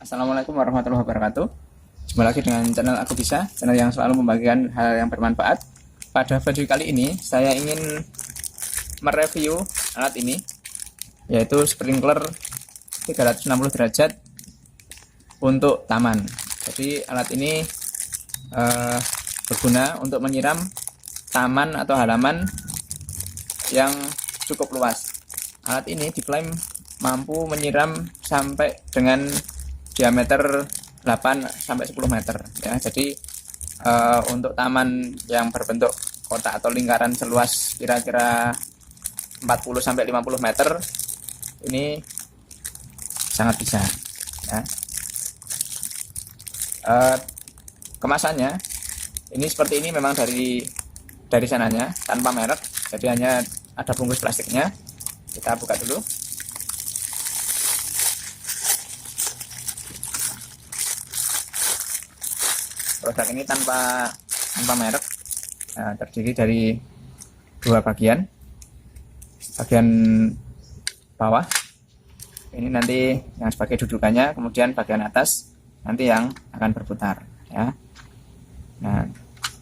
Assalamualaikum warahmatullahi wabarakatuh. Jumpa lagi dengan channel Aku Bisa, channel yang selalu membagikan hal yang bermanfaat. Pada video kali ini saya ingin mereview alat ini, yaitu sprinkler 360 derajat untuk taman. Jadi alat ini berguna untuk menyiram taman atau halaman yang cukup luas. Alat ini diklaim mampu menyiram sampai dengan diameter 8 sampai 10 meter ya. Jadi untuk taman yang berbentuk kotak atau lingkaran seluas kira-kira 40 sampai 50 meter ini sangat bisa ya. Kemasannya ini seperti ini, memang dari sananya tanpa merek, jadi hanya ada bungkus plastiknya. Kita buka dulu. Produk ini tanpa merek, terdiri dari dua bagian. Bagian bawah ini nanti yang sebagai dudukannya, kemudian bagian atas nanti yang akan berputar ya. Nah,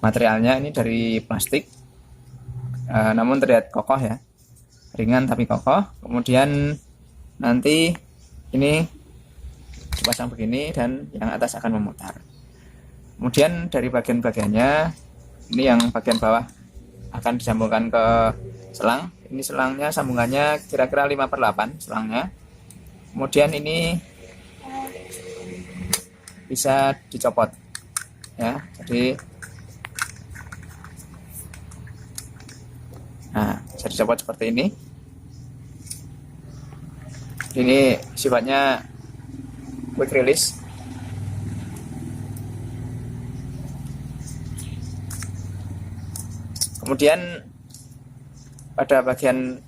materialnya ini dari plastik, namun terlihat kokoh ya, ringan tapi kokoh. Kemudian nanti ini dipasang begini dan yang atas akan memutar. Kemudian dari bagian-bagiannya, ini yang bagian bawah akan disambungkan ke selang. Ini selangnya, sambungannya kira-kira 5/8 selangnya. Kemudian ini bisa dicopot ya. Jadi bisa dicopot seperti ini. Ini sifatnya quick release. Kemudian pada bagian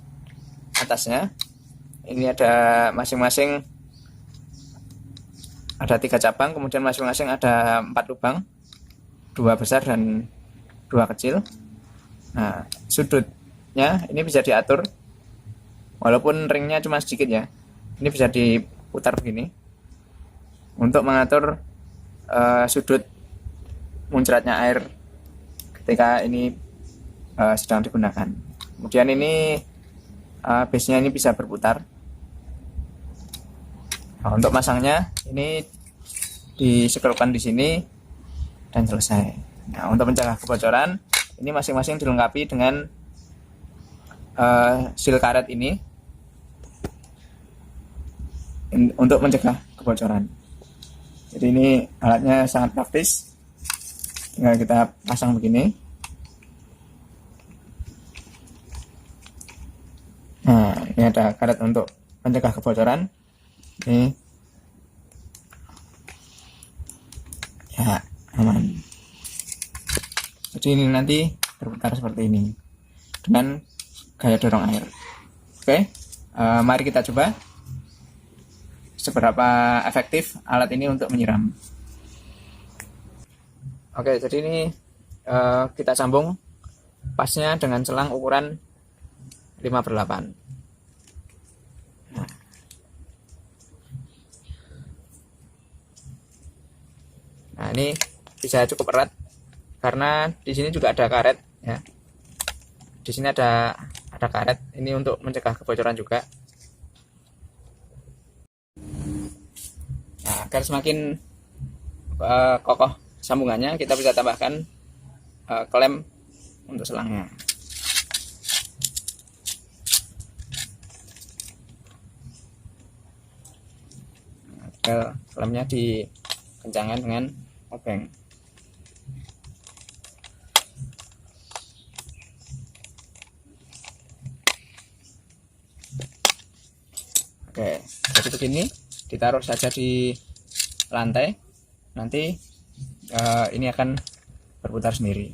atasnya ini ada masing-masing ada 3 cabang, kemudian masing-masing ada 4 lubang, 2 besar dan 2 kecil. Nah, sudutnya ini bisa diatur, walaupun ringnya cuma sedikit ya. Ini bisa diputar begini untuk mengatur sudut muncratnya air ketika ini sedang digunakan. Kemudian ini base-nya ini bisa berputar. Nah, untuk masangnya ini disekelkan di sini dan selesai. Nah, untuk mencegah kebocoran ini masing-masing dilengkapi dengan seal karet ini untuk mencegah kebocoran. Jadi ini alatnya sangat praktis, tinggal kita pasang begini. Nah, ini ada karet untuk mencegah kebocoran. Ini ya, aman. Jadi ini nanti berputar seperti ini dengan gaya dorong air. Oke, mari kita coba seberapa efektif alat ini untuk menyiram. Oke, jadi ini kita sambung pasnya dengan selang ukuran 5/8. Nah, ini bisa cukup erat karena di sini juga ada karet ya. Di sini ada karet ini untuk mencegah kebocoran juga. Nah, agar semakin kokoh sambungannya, kita bisa tambahkan klem untuk selangnya. Klemnya dikencangkan dengan obeng. Oke, jadi begini, ditaruh saja di lantai, nanti ini akan berputar sendiri.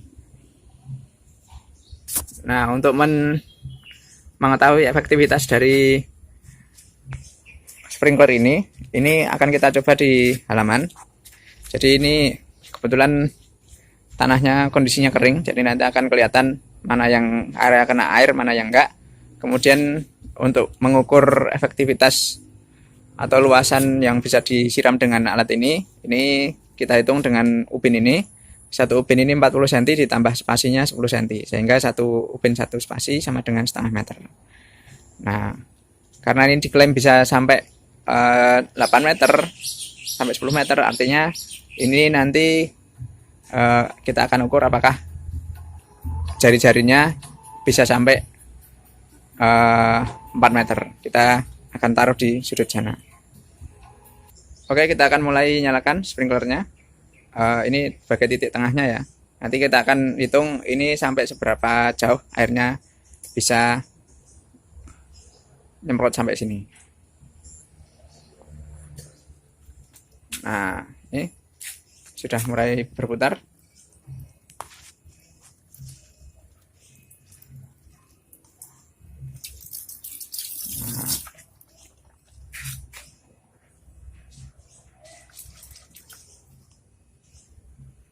Nah, untuk mengetahui efektivitas dari sprinkler ini akan kita coba di halaman. Jadi ini kebetulan tanahnya kondisinya kering, jadi nanti akan kelihatan mana yang area kena air, mana yang enggak. Kemudian untuk mengukur efektivitas atau luasan yang bisa disiram dengan alat ini kita hitung dengan ubin ini. Satu ubin ini 40 cm ditambah spasinya 10 cm, sehingga satu ubin satu spasi sama dengan setengah meter. Nah, karena ini diklaim bisa sampai 8 meter sampai 10 meter, artinya ini nanti kita akan ukur apakah jari-jarinya bisa sampai 4 meter. Kita akan taruh di sudut sana. Oke, kita akan mulai nyalakan sprinklernya. Ini sebagai titik tengahnya ya. Nanti kita akan hitung ini sampai seberapa jauh airnya bisa nyemprot sampai sini. Nah, ini sudah mulai berputar.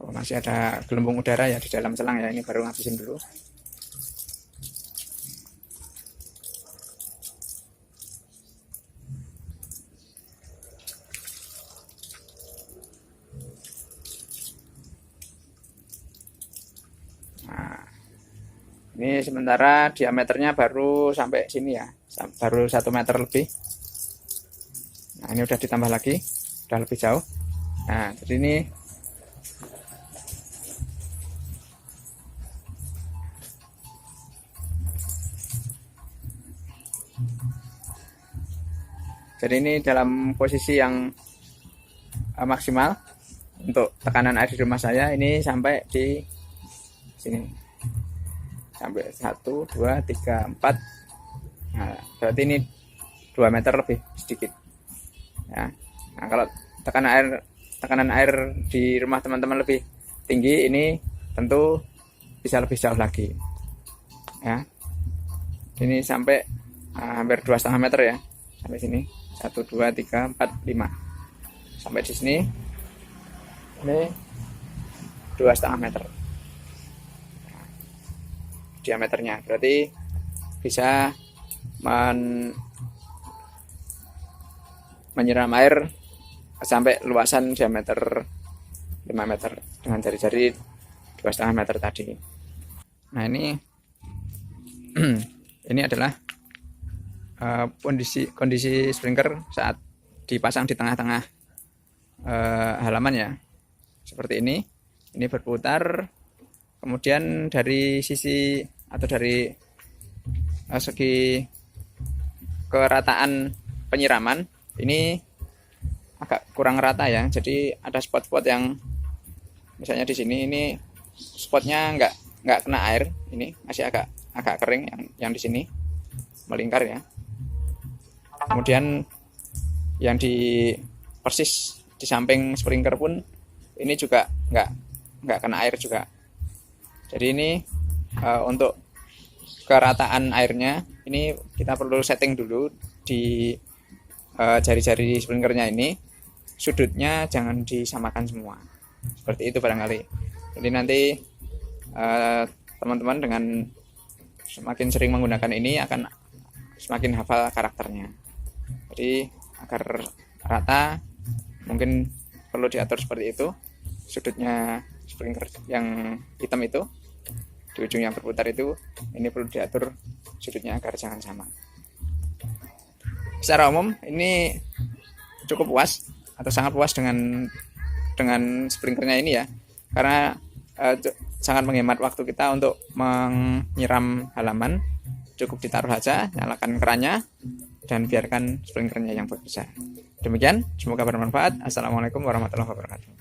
Masih ada gelembung udara ya di dalam selang ya, ini baru ngabisin dulu. Nah, ini sementara diameternya baru sampai sini ya, baru 1 meter lebih. Nah, ini udah ditambah lagi, udah lebih jauh. Nah, jadi ini dalam posisi yang maksimal untuk tekanan air di rumah saya ini sampai di sini, sampai 1, 2, 3, 4. Nah, berarti ini 2 meter lebih sedikit ya. Nah, kalau tekanan air di rumah teman-teman lebih tinggi, ini tentu bisa lebih jauh lagi ya. Ini sampai hampir 2,5 meter ya, sampai sini 1, 2, 3, 4, 5 sampai di sini. Ini 2,5 meter diameternya, berarti bisa menyiram air sampai luasan diameter 5 meter dengan jari-jari 2,5 meter tadi. Nah, ini ini adalah kondisi sprinkler saat dipasang di tengah-tengah halaman ya, seperti ini berputar. Kemudian dari sisi atau dari segi kerataan penyiraman ini agak kurang rata ya, jadi ada spot-spot yang misalnya di sini, ini spotnya nggak kena air, ini masih agak kering, yang di sini melingkar ya. Kemudian yang di persis di samping sprinkler pun ini juga nggak kena air juga. Jadi ini untuk kerataan airnya ini kita perlu setting dulu di jari-jari sprinklernya ini, sudutnya jangan disamakan semua seperti itu barangkali. Jadi nanti teman-teman dengan semakin sering menggunakan ini akan semakin hafal karakternya. Jadi agar rata mungkin perlu diatur seperti itu. Sudutnya sprinkler yang hitam itu di ujung yang berputar itu, ini perlu diatur sudutnya agar jangan sama. Secara umum ini cukup puas atau sangat puas dengan sprinklernya ini ya, karena sangat menghemat waktu kita untuk menyiram halaman. Cukup ditaruh aja, nyalakan kerannya, dan biarkan sprinklernya yang bekerja. Demikian, semoga bermanfaat. Assalamualaikum warahmatullahi wabarakatuh.